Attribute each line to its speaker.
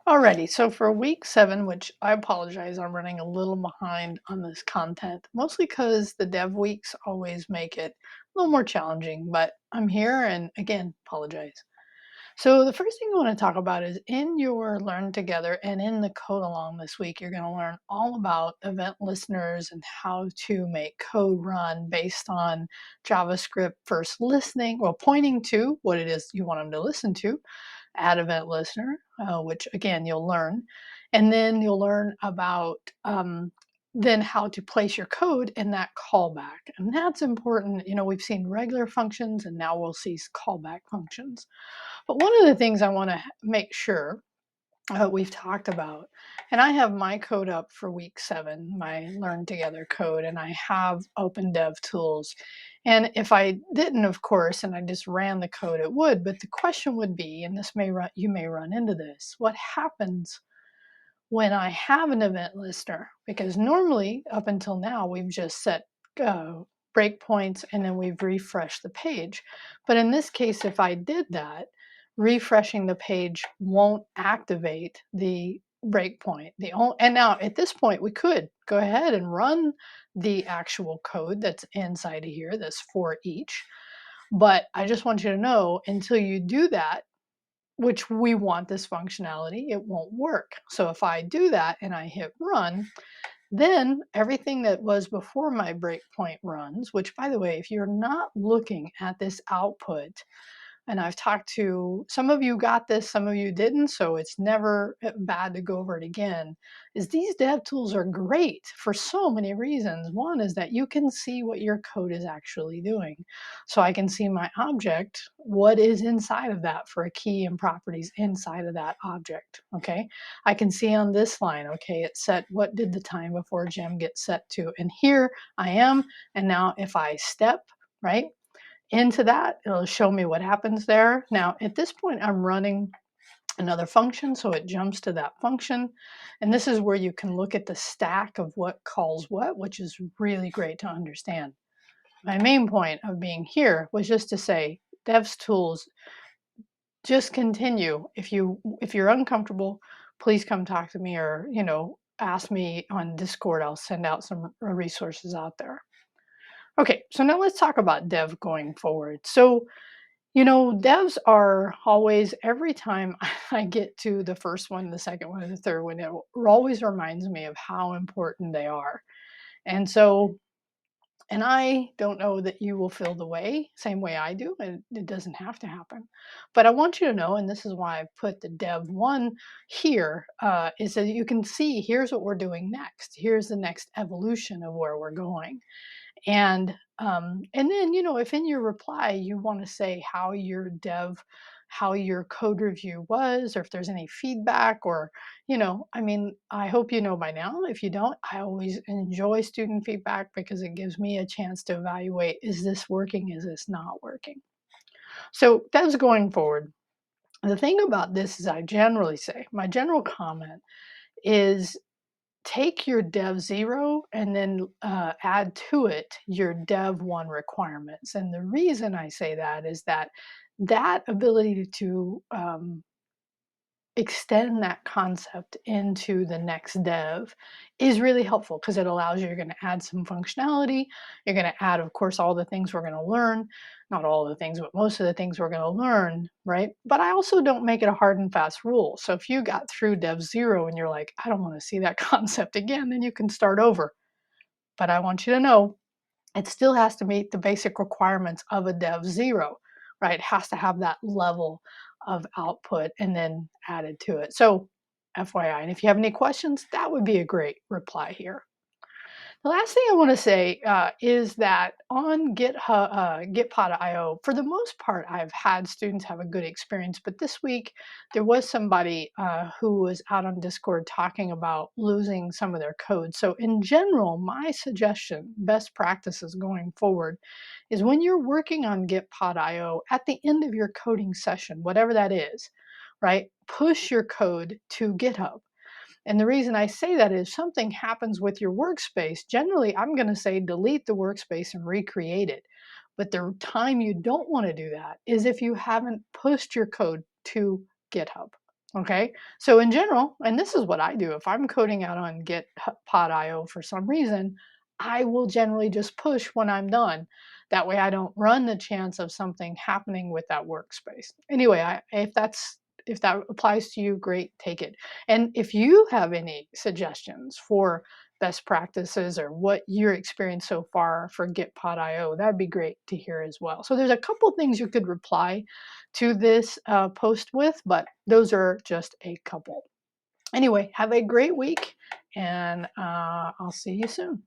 Speaker 1: Alrighty, so for week 7, which I apologize, I'm running a little behind on this content, mostly because the dev weeks always make it a little more challenging, but I'm here and again, apologize. So the first thing I want to talk about is in your Learn Together and in the code along this week, you're going to learn all about event listeners and how to make code run based on JavaScript first listening, well, pointing to what it is you want them to listen to, add event listener, which again you'll learn, and then you'll learn about then how to place your code in that callback, and that's important. We've seen regular functions, and now we'll see callback functions. But one of the things I want to make sure we've talked about, and I have my code up for week 7, my Learn Together code, and I have open dev tools. And if I didn't, of course, and I just ran the code, it would. But the question would be, and you may run into this, what happens when I have an event listener? Because normally, up until now, we've just set uh, breakpoints and then we've refreshed the page. But in this case, if I did that, refreshing the page won't activate the breakpoint. And now at this point, we could go ahead and run the actual code that's inside of here, that's for each. But I just want you to know, until you do that, which we want this functionality, it won't work. So if I do that and I hit run, then everything that was before my breakpoint runs, which by the way, if you're not looking at this output, and I've talked to some of you got this, some of you didn't, so it's never bad to go over it again. Is these dev tools are great for so many reasons. One is that you can see what your code is actually doing. So I can see my object, what is inside of that for a key and properties inside of that object. Okay. I can see on this line, okay, it set what did the time before gem get set to. And here I am. And now if I step, right, into that, it'll show me what happens there. Now, at this point, I'm running another function, so it jumps to that function. And this is where you can look at the stack of what calls what, which is really great to understand. My main point of being here was just to say, devs tools, just continue. If you're uncomfortable, please come talk to me, or ask me on Discord. I'll send out some resources out there. Okay, so now let's talk about dev going forward. So devs are always, every time I get to the first one, the second one, and the third one, it always reminds me of how important they are. And so, and I don't know that you will feel the same way I do, and it doesn't have to happen. But I want you to know, and this is why I put the dev one here, is that you can see here's what we're doing next. Here's the next evolution of where we're going. And then, if in your reply you want to say how your code review was, or if there's any feedback, or, I mean, I hope you know by now. If you don't, I always enjoy student feedback because it gives me a chance to evaluate, is this working? Is this not working? So that's going forward. The thing about this is I generally say, my general comment is take your dev 0 and then add to it your dev 1 requirements. And the reason I say that is that ability to extend that concept into the next dev is really helpful, because it allows you're going to add some functionality. You're going to add, of course, all the things we're going to learn. Not all the things, but most of the things we're going to learn, right? But I also don't make it a hard and fast rule. So if you got through dev 0 and you're like, I don't want to see that concept again, then you can start over. But I want you to know it still has to meet the basic requirements of a dev 0, right? It has to have that level of output and then added to it. So FYI, and if you have any questions, that would be a great reply here. The last thing I want to say is that on Gitpod.io, for the most part, I've had students have a good experience. But this week, there was somebody who was out on Discord talking about losing some of their code. So in general, my suggestion, best practices going forward, is when you're working on Gitpod.io, at the end of your coding session, whatever that is, right, push your code to GitHub. And the reason I say that is something happens with your workspace. Generally, I'm going to say delete the workspace and recreate it. But the time you don't want to do that is if you haven't pushed your code to GitHub. Okay. So in general, and this is what I do, if I'm coding out on Git.io for some reason, I will generally just push when I'm done. That way I don't run the chance of something happening with that workspace. Anyway, if that applies to you, great, take it. And if you have any suggestions for best practices or what your experience so far for Git.io, that'd be great to hear as well. So there's a couple things you could reply to this post with, but those are just a couple. Anyway, have a great week, and I'll see you soon.